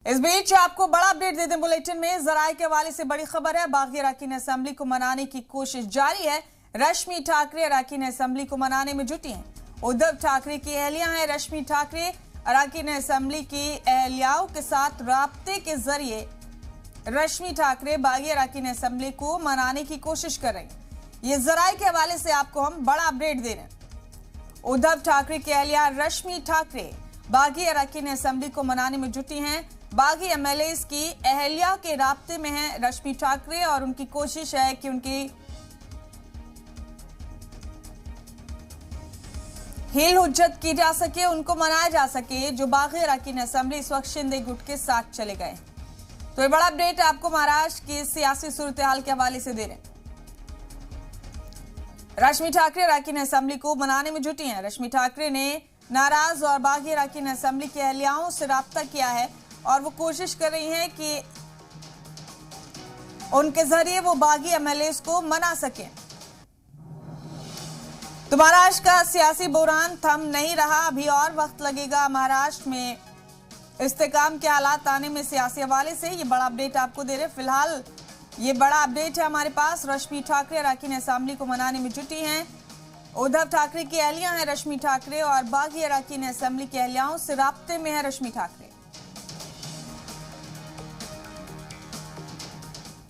इस बीच आपको बड़ा अपडेट दे दें बुलेटिन में। जराये के हवाले से बड़ी खबर है। बागी अरकान असेंबली को मनाने की कोशिश जारी है। रश्मि ठाकरे अरकान असेंबली को मनाने में जुटी हैं। उद्धव ठाकरे की अहलिया हैं रश्मि ठाकरे। अरकान असेंबली की अहलियाओं के साथ राब्ते के जरिए रश्मि ठाकरे बागी अरकान असेंबली को मनाने की कोशिश कर रही हैं। ये जराये के हवाले से आपको हम बड़ा अपडेट दे रहे हैं। उद्धव ठाकरे की अहलिया रश्मि ठाकरे बागी अरकान असेंबली को मनाने में जुटी हैं। बागी एमएलए की अहलिया के राब्ते में है रश्मि ठाकरे और उनकी कोशिश है कि उनकी हील हुज्जत की जा सके, उनको मनाया जा सके। जो बागी अरकान असेंबली इस वक्त शिंदे गुट के साथ चले गए। तो ये बड़ा अपडेट आपको महाराष्ट्र की सियासी सूरत हाल के हवाले से दे रहे हैं। रश्मि ठाकरे अरकान असेंबली को मनाने में जुटी हैं। रश्मि ठाकरे ने नाराज और बागी अरकान असेंबली की अहलियाओं से राब्ता किया है और वो कोशिश कर रही हैं कि उनके जरिए वो बागी एमएलए को मना सके। तो महाराष्ट्र का सियासी बुरहान थम नहीं रहा। अभी और वक्त लगेगा महाराष्ट्र में इस्तेकाम के हालात आने में। सियासी हवाले से ये बड़ा अपडेट आपको दे रहे। फिलहाल ये बड़ा अपडेट है हमारे पास। रश्मि ठाकरे अरकान असेंबली को मनाने में जुटी हैं। उद्धव ठाकरे की अहलिया हैं रश्मि ठाकरे और बागी अरकान असेंबली की अहलियाओं से राब्ते में है रश्मि ठाकरे।